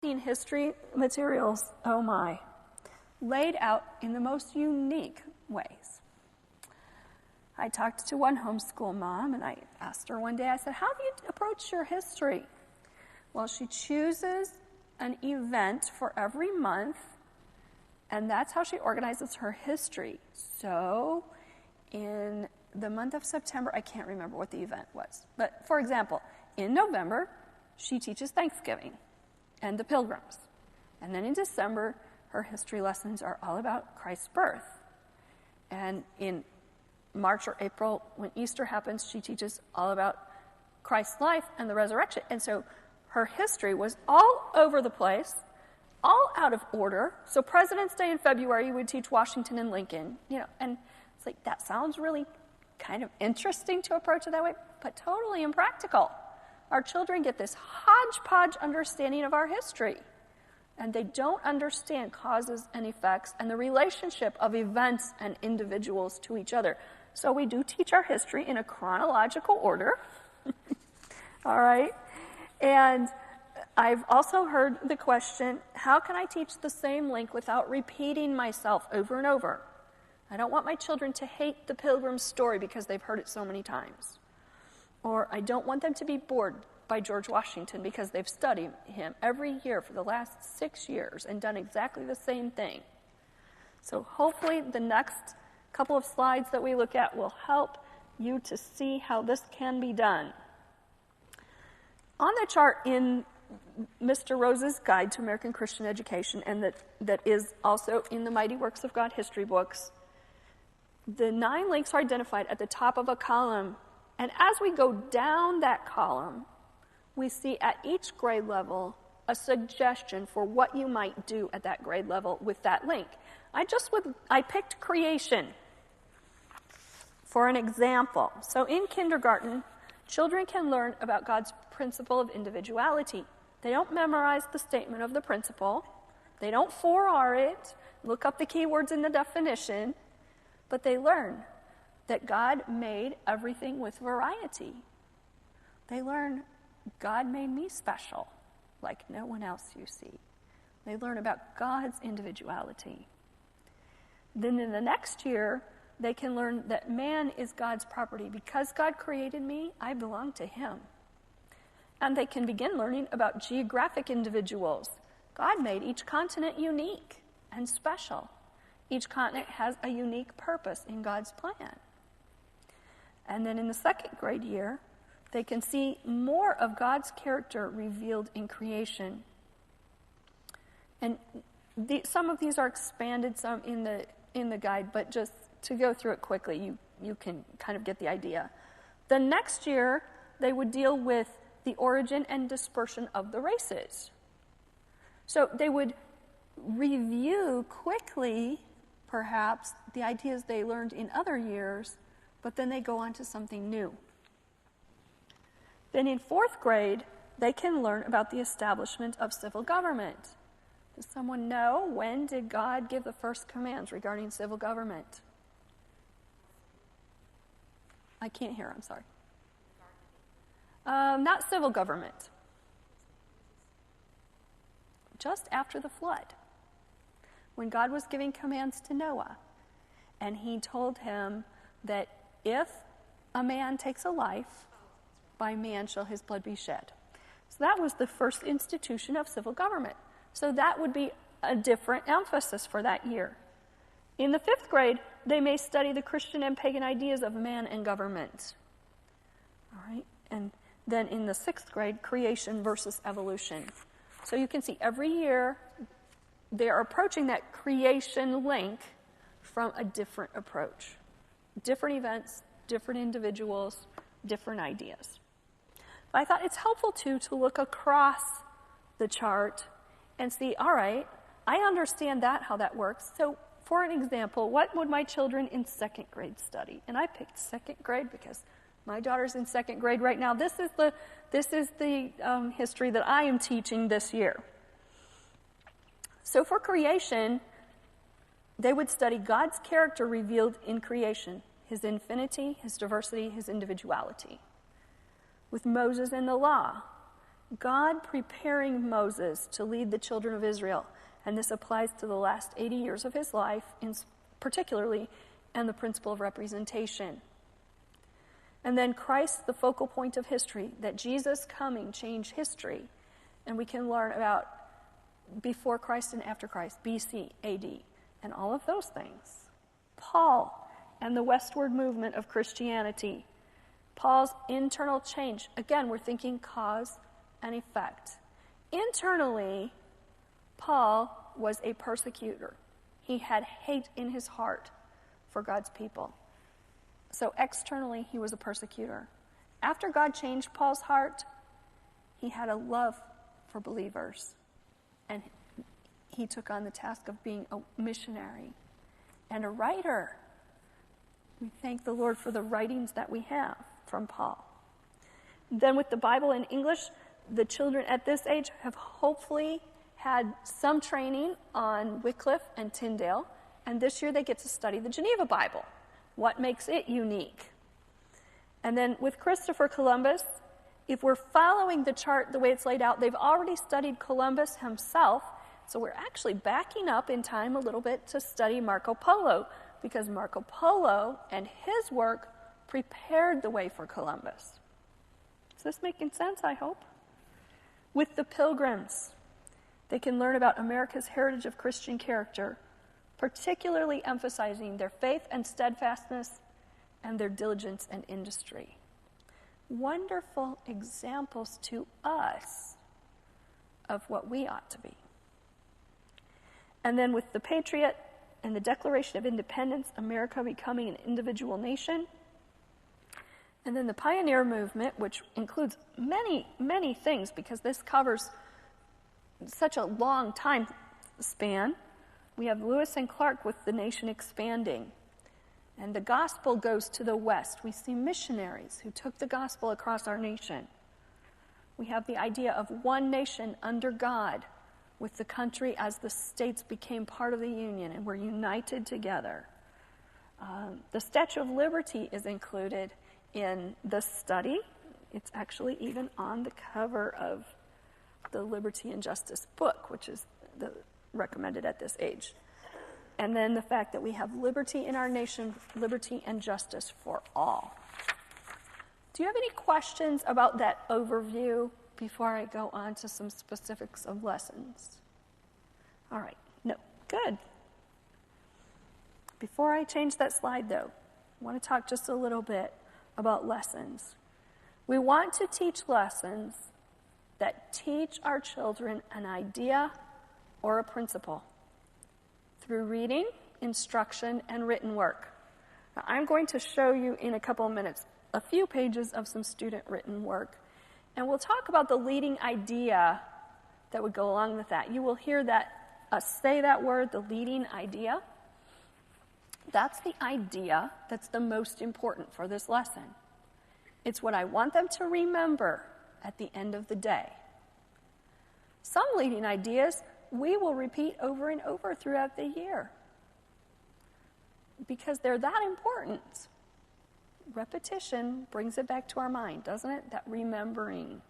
seen history materials, oh my, laid out in the most unique ways. I talked to one homeschool mom, and I asked her one day, I said, how do you approach your history? Well, she chooses an event for every month, and that's how she organizes her history. So in the month of September, I can't remember what the event was. But for example, in November, she teaches Thanksgiving and the Pilgrims. And then in December, her history lessons are all about Christ's birth. And in March or April, when Easter happens, she teaches all about Christ's life and the resurrection. And so her history was all over the place, all out of order. So President's Day in February, you would teach Washington and Lincoln, and it's like, that sounds really kind of interesting to approach it that way, but totally impractical. Our children get this hodgepodge understanding of our history, and they don't understand causes and effects and the relationship of events and individuals to each other. So we do teach our history in a chronological order, all right? And I've also heard the question, how can I teach the same link without repeating myself over and over? I don't want my children to hate the Pilgrim's story because they've heard it so many times. Or I don't want them to be bored by George Washington because they've studied him every year for the last 6 years and done exactly the same thing. So hopefully the next couple of slides that we look at will help you to see how this can be done. On the chart in Mr. Rose's Guide to American Christian Education, and that is also in the Mighty Works of God history books, the 9 links are identified at the top of a column. And as we go down that column, we see at each grade level a suggestion for what you might do at that grade level with that link. I picked creation for an example. So in kindergarten, children can learn about God's principle of individuality. They don't memorize the statement of the principle. They don't 4R it, look up the keywords in the definition, but they learn that God made everything with variety. They learn God made me special, like no one else you see. They learn about God's individuality. Then in the next year, they can learn that man is God's property. Because God created me, I belong to him. And they can begin learning about geographic individuals. God made each continent unique and special. Each continent has a unique purpose in God's plan. And then in the second grade year, they can see more of God's character revealed in creation. And some of these are expanded, some in the guide, but just to go through it quickly, you can kind of get the idea. The next year, they would deal with the origin and dispersion of the races. So they would review quickly, perhaps, the ideas they learned in other years, but then they go on to something new. Then in 4th grade, they can learn about the establishment of civil government. Does someone know, when did God give the first commands regarding civil government? I can't hear, I'm sorry. Not civil government. Just after the flood, when God was giving commands to Noah, and he told him that if a man takes a life, by man shall his blood be shed. So that was the first institution of civil government. So that would be a different emphasis for that year. In the 5th grade, they may study the Christian and pagan ideas of man and government. All right, and then in the 6th grade, creation versus evolution. So you can see every year they are approaching that creation link from a different approach. Different events, different individuals, different ideas. But I thought it's helpful too to look across the chart and see, all right, I understand that, how that works. So for an example, what would my children in 2nd grade study? And I picked 2nd grade because my daughter's in 2nd grade right now. This is the history that I am teaching this year. So for creation, they would study God's character revealed in creation, his infinity, his diversity, his individuality. With Moses and the law, God preparing Moses to lead the children of Israel. And this applies to the last 80 years of his life, particularly, and the principle of representation. And then Christ, the focal point of history, that Jesus coming changed history. And we can learn about before Christ and after Christ, BC, AD, and all of those things. Paul and the westward movement of Christianity. Paul's internal change. Again, we're thinking cause and effect. Internally, Paul was a persecutor. He had hate in his heart for God's people. So externally, he was a persecutor. After God changed Paul's heart, he had a love for believers. And he took on the task of being a missionary and a writer. We thank the Lord for the writings that we have from Paul. Then with the Bible in English, the children at this age have hopefully had some training on Wycliffe and Tyndale, and this year they get to study the Geneva Bible. What makes it unique? And then with Christopher Columbus, if we're following the chart the way it's laid out, they've already studied Columbus himself, so we're actually backing up in time a little bit to study Marco Polo, because Marco Polo and his work prepared the way for Columbus. Is this making sense, I hope? With the Pilgrims, they can learn about America's heritage of Christian character, particularly emphasizing their faith and steadfastness and their diligence and industry. Wonderful examples to us of what we ought to be. And then with the Patriot and the Declaration of Independence, America becoming an individual nation. And then the Pioneer Movement, which includes many, many things, because this covers such a long time span. We have Lewis and Clark with the nation expanding. And the gospel goes to the West. We see missionaries who took the gospel across our nation. We have the idea of one nation under God, with the country as the states became part of the Union and were united together. The Statue of Liberty is included in the study. It's actually even on the cover of the Liberty and Justice book, which is recommended at this age. And then the fact that we have liberty in our nation, liberty and justice for all. Do you have any questions about that overview before I go on to some specifics of lessons? All right. No. Good. Before I change that slide, though, I want to talk just a little bit about lessons. We want to teach lessons that teach our children an idea or a principle through reading, instruction, and written work. Now, I'm going to show you in a couple of minutes a few pages of some student written work, and we'll talk about the leading idea that would go along with that. You will hear that say that word, the leading idea. That's the idea that's the most important for this lesson. It's what I want them to remember at the end of the day. Some leading ideas we will repeat over and over throughout the year because they're that important. Repetition brings it back to our mind, doesn't it? That remembering.